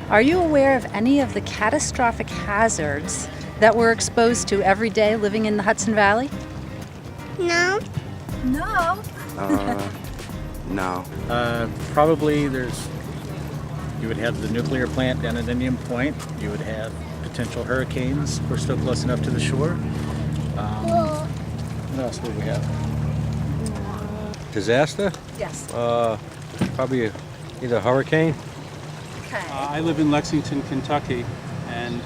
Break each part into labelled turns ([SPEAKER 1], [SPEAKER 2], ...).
[SPEAKER 1] Are you aware of any of the catastrophic hazards that we're exposed to every day living in the Hudson Valley?
[SPEAKER 2] No.
[SPEAKER 1] No.
[SPEAKER 3] No.
[SPEAKER 4] Probably you would have the nuclear plant down at Indian Point. You would have potential hurricanes. We're still close enough to the shore. What else would we have?
[SPEAKER 5] Disaster?
[SPEAKER 1] Yes.
[SPEAKER 5] Probably either hurricane.
[SPEAKER 1] Okay.
[SPEAKER 6] I live in Lexington, Kentucky, and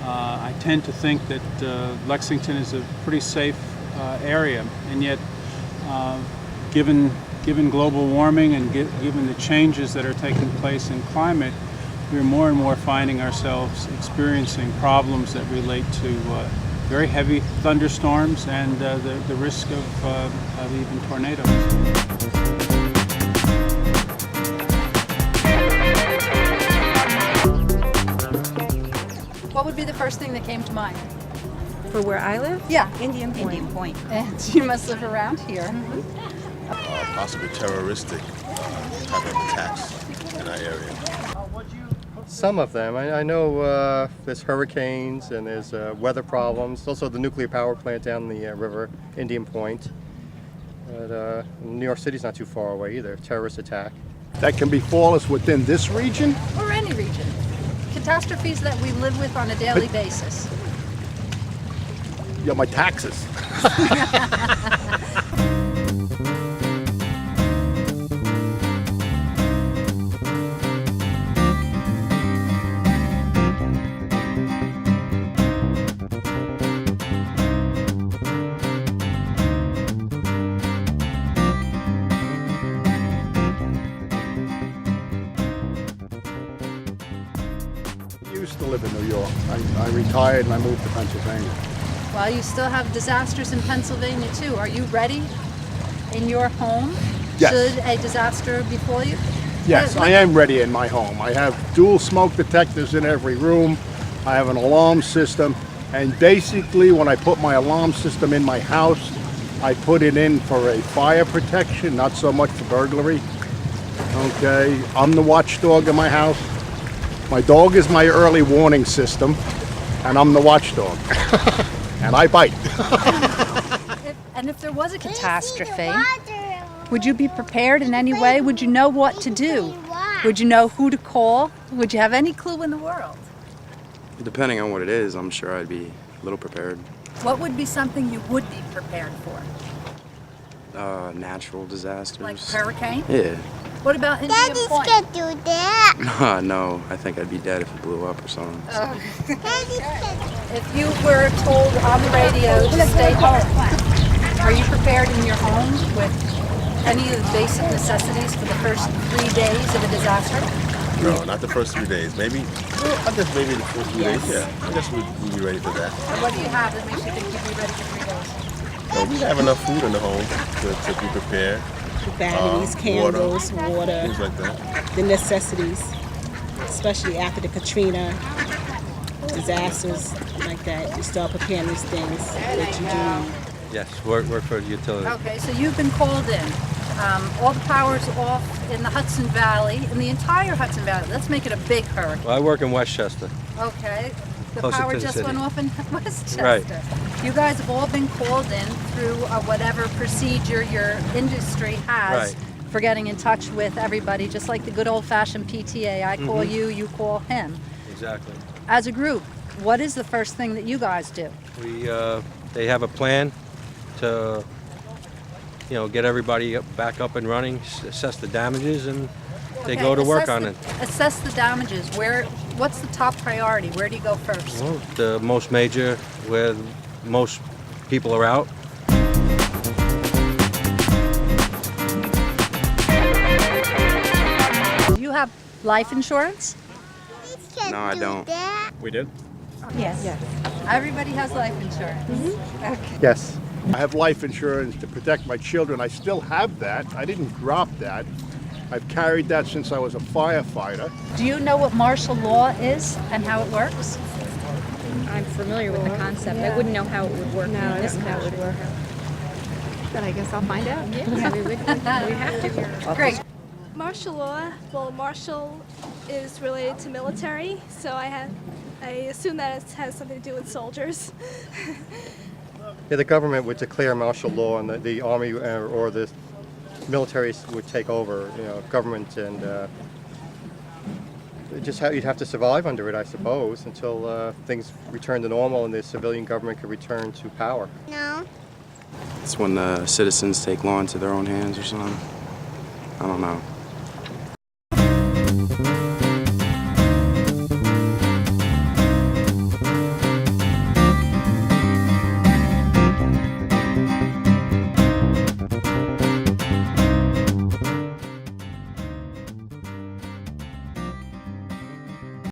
[SPEAKER 6] I tend to think that Lexington is a pretty safe area, and yet given global warming and given the changes that are taking place in climate, we're more and more finding ourselves experiencing problems that relate to very heavy thunderstorms and the risk of even tornadoes.
[SPEAKER 1] What would be the first thing that came to mind?
[SPEAKER 7] For where I live?
[SPEAKER 1] Yeah.
[SPEAKER 7] Indian Point.
[SPEAKER 1] Indian Point. And you must live around here.
[SPEAKER 3] Possibly terroristic type of attacks in our area.
[SPEAKER 8] Some of them. I know there's hurricanes and there's weather problems. Also the nuclear power plant down the river, Indian Point. But New York City's not too far away either. Terrorist attack.
[SPEAKER 9] That can befall us within this region?
[SPEAKER 1] Or any region. Catastrophes that we live with on a daily basis.
[SPEAKER 9] Yeah, my taxes. I used to live in New York. I retired and I moved to Pennsylvania.
[SPEAKER 1] Well, you still have disasters in Pennsylvania too. Are you ready in your home?
[SPEAKER 9] Yes.
[SPEAKER 1] Should a disaster befall you?
[SPEAKER 9] Yes, I am ready in my home. I have dual smoke detectors in every room. I have an alarm system. And basically, when I put my alarm system in my house, I put it in for a fire protection, not so much for burglary. Okay, I'm the watchdog in my house. My dog is my early warning system, and I'm the watchdog. And I bite.
[SPEAKER 1] And if there was a catastrophe, would you be prepared in any way? Would you know what to do? Would you know who to call? Would you have any clue in the world?
[SPEAKER 3] Depending on what it is, I'm sure I'd be a little prepared.
[SPEAKER 1] What would be something you would be prepared for?
[SPEAKER 3] Natural disasters.
[SPEAKER 1] Like hurricane?
[SPEAKER 3] Yeah.
[SPEAKER 1] What about Indian
[SPEAKER 2] Daddy's
[SPEAKER 1] Point?
[SPEAKER 2] can't do that.
[SPEAKER 3] No, I think I'd be dead if it blew up or something.
[SPEAKER 2] Daddy's can't.
[SPEAKER 1] If you were told on the radio to stay home, are you prepared in your home with any of the basic necessities for the first 3 days of a disaster?
[SPEAKER 3] No, not the first 3 days. Maybe, I guess maybe the first 3 days. Yeah, I guess we'd be ready for that.
[SPEAKER 1] And what do you have that makes you think you'd be ready for 3 days?
[SPEAKER 3] Well, we have enough food in the home to be prepared.
[SPEAKER 7] Batteries, candles, water,
[SPEAKER 3] Things like that.
[SPEAKER 7] the necessities, especially after the Katrina disasters like that. You start preparing these things that you do.
[SPEAKER 5] Yes, work for the utility.
[SPEAKER 1] Okay, so you've been called in. All the power's off in the Hudson Valley, in the entire Hudson Valley. Let's make it a big hurricane.
[SPEAKER 5] Well, I work in Westchester.
[SPEAKER 1] Okay. The
[SPEAKER 5] Closer
[SPEAKER 1] power
[SPEAKER 5] to the
[SPEAKER 1] just
[SPEAKER 5] city.
[SPEAKER 1] went off in Westchester.
[SPEAKER 5] Right.
[SPEAKER 1] You guys have all been called in through whatever procedure your industry has
[SPEAKER 5] Right.
[SPEAKER 1] for getting in touch with everybody, just like the good old-fashioned PTA. I call you, you call him.
[SPEAKER 5] Exactly.
[SPEAKER 1] As a group, what is the first thing that you guys do?
[SPEAKER 5] They have a plan to, get everybody back up and running, assess the damages, and they go to work on it.
[SPEAKER 1] Assess the damages. What's the top priority? Where do you go first?
[SPEAKER 5] Well, the most major, where most people are out.
[SPEAKER 1] Do you have life insurance?
[SPEAKER 2] Daddy's can't
[SPEAKER 3] No, I
[SPEAKER 2] do
[SPEAKER 3] don't.
[SPEAKER 2] that.
[SPEAKER 4] We did?
[SPEAKER 1] Yes. Everybody has life insurance. Okay.
[SPEAKER 9] Yes. I have life insurance to protect my children. I still have that. I didn't drop that. I've carried that since I was a firefighter.
[SPEAKER 1] Do you know what martial law is and how it works?
[SPEAKER 10] I'm familiar with the concept. I wouldn't know how it would work in this country.
[SPEAKER 7] But I guess I'll find out.
[SPEAKER 10] We would have to.
[SPEAKER 1] Great.
[SPEAKER 11] Martial law, well, martial is related related to military, so I assume that it has something to do with soldiers.
[SPEAKER 8] Yeah, the government would declare martial law, and the army or the military would take over, government, and you'd have to survive under it, I suppose, until things return to normal and the civilian government could return to power.
[SPEAKER 2] No.
[SPEAKER 12] It's when the citizens take law into their own hands or something. I don't know.